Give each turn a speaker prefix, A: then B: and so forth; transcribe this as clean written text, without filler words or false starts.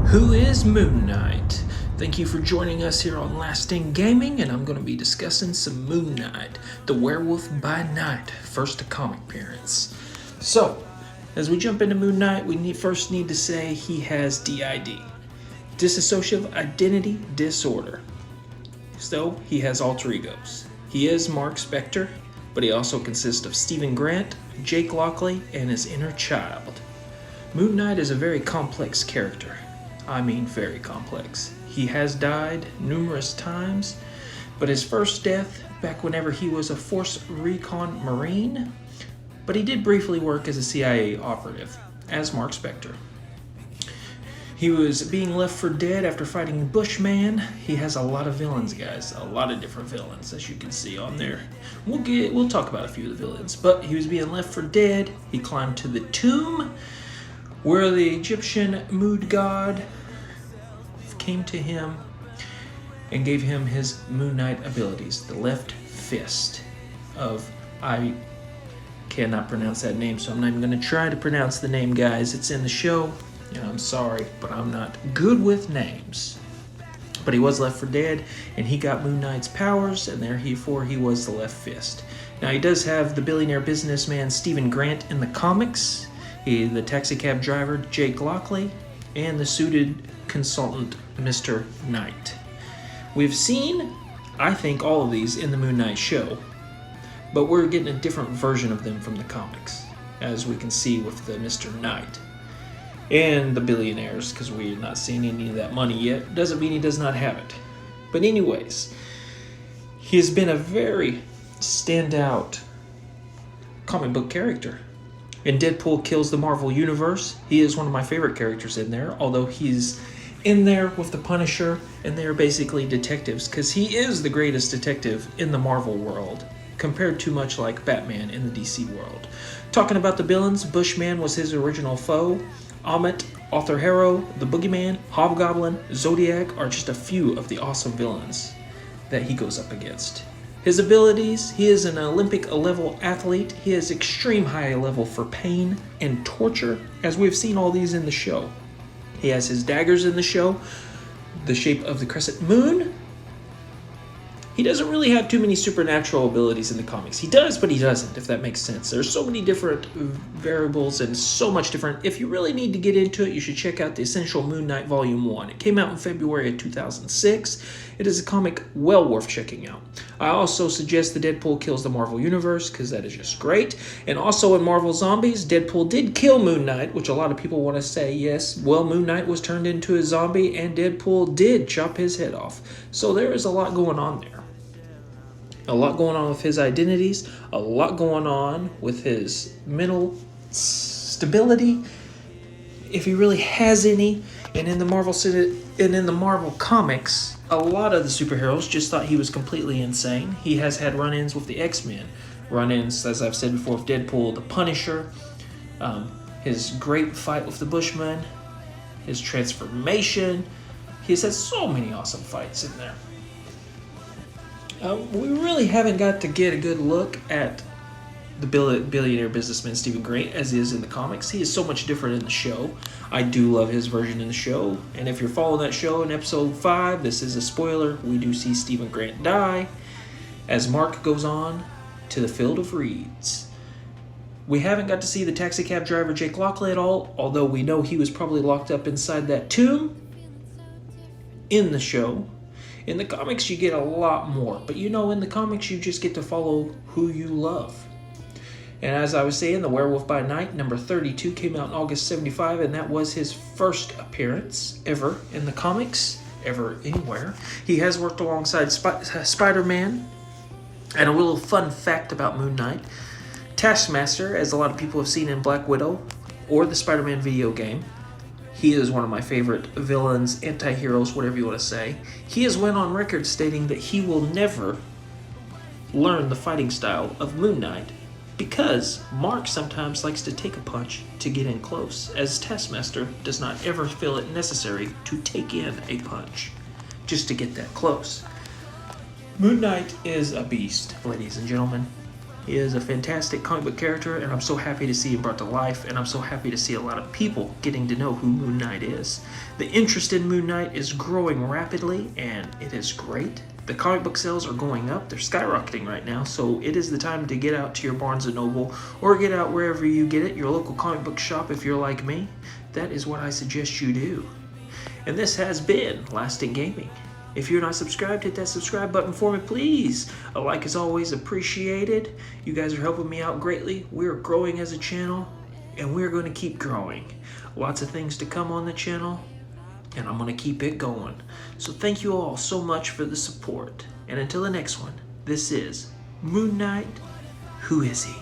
A: Who is Moon Knight? Thank you for joining us here on Lastingaming, and I'm going to be discussing some Moon Knight, the Werewolf by Night, first comic appearance. So, as we jump into Moon Knight, we first need to say he has DID, Dissociative Identity Disorder. So, he has alter egos. He is Mark Spector, but he also consists of Stephen Grant, Jake Lockley, and his inner child. Moon Knight is a very complex character. I mean very complex. He has died numerous times, but his first death back whenever he was a Force Recon Marine, but he did briefly work as a CIA operative, as Mark Spector. He was being left for dead after fighting Bushman. He has a lot of villains, guys, a lot of different villains, as you can see on there. We'll talk about a few of the villains, but he was being left for dead. He climbed to the tomb, where the Egyptian mood god came to him and gave him his Moon Knight abilities, the left fist of, I cannot pronounce that name, so I'm not even going to try to pronounce the name, guys. It's in the show, and I'm sorry, but I'm not good with names. But he was left for dead, and he got Moon Knight's powers, and therefore he was the left fist. Now, he does have the billionaire businessman Stephen Grant in the comics, the taxicab driver Jake Lockley, and the suited consultant Mr. Knight. We've seen, I think, all of these in the Moon Knight show, but we're getting a different version of them from the comics, as we can see with the Mr. Knight. And the billionaires, because we're not seeing any of that money yet, doesn't mean he does not have it. But anyways, he has been a very standout comic book character. In Deadpool Kills the Marvel Universe, he is one of my favorite characters in there, although he's in there with the Punisher, and they're basically detectives, because he is the greatest detective in the Marvel world, compared to much like Batman in the DC world. Talking about the villains, Bushman was his original foe. Amit, Arthur Harrow, the Boogeyman, Hobgoblin, Zodiac are just a few of the awesome villains that he goes up against. His abilities, he is an Olympic level athlete. He has extreme high level for pain and torture, as we've seen all these in the show. He has his daggers in the show, the shape of the crescent moon. He doesn't really have too many supernatural abilities in the comics. He does, but he doesn't, if that makes sense. There's so many different variables and so much different. If you really need to get into it, you should check out the Essential Moon Knight Volume 1. It came out in February of 2006. It is a comic well worth checking out. I also suggest the Deadpool Kills the Marvel Universe, because that is just great. And also in Marvel Zombies, Deadpool did kill Moon Knight, which a lot of people want to say, yes, well, Moon Knight was turned into a zombie, and Deadpool did chop his head off. So there is a lot going on there. A lot going on with his identities, a lot going on with his mental stability, if he really has any. And in the Marvel comics, a lot of the superheroes just thought he was completely insane. He has had run-ins with the X-Men, run-ins, as I've said before, with Deadpool, the Punisher, his great fight with the Bushman, his transformation. He's had so many awesome fights in there. We really haven't got to get a good look at the billionaire businessman Stephen Grant as he is in the comics. He is so much different in the show. I do love his version in the show. And if you're following that show in episode 5, this is a spoiler. We do see Stephen Grant die as Mark goes on to the field of reeds. We haven't got to see the taxicab driver Jake Lockley at all, although we know he was probably locked up inside that tomb in the show. In the comics, you get a lot more, but you know, in the comics, you just get to follow who you love. And as I was saying, The Werewolf by Night, number 32, came out in August 75, and that was his first appearance ever in the comics, ever anywhere. He has worked alongside Spider-Man. And a little fun fact about Moon Knight, Taskmaster, as a lot of people have seen in Black Widow, or the Spider-Man video game, he is one of my favorite villains, anti-heroes, whatever you want to say. He has went on record stating that he will never learn the fighting style of Moon Knight because Mark sometimes likes to take a punch to get in close, as Taskmaster does not ever feel it necessary to take in a punch just to get that close. Moon Knight is a beast, ladies and gentlemen. He is a fantastic comic book character, and I'm so happy to see him brought to life, and I'm so happy to see a lot of people getting to know who Moon Knight is. The interest in Moon Knight is growing rapidly, and it is great. The comic book sales are going up. They're skyrocketing right now, so it is the time to get out to your Barnes & Noble or get out wherever you get it, your local comic book shop if you're like me. That is what I suggest you do. And this has been Lastingaming. If you're not subscribed, hit that subscribe button for me, please. A like is always appreciated. You guys are helping me out greatly. We're growing as a channel, and we're going to keep growing. Lots of things to come on the channel, and I'm going to keep it going. So thank you all so much for the support. And until the next one, this is Moon Knight. Who is he?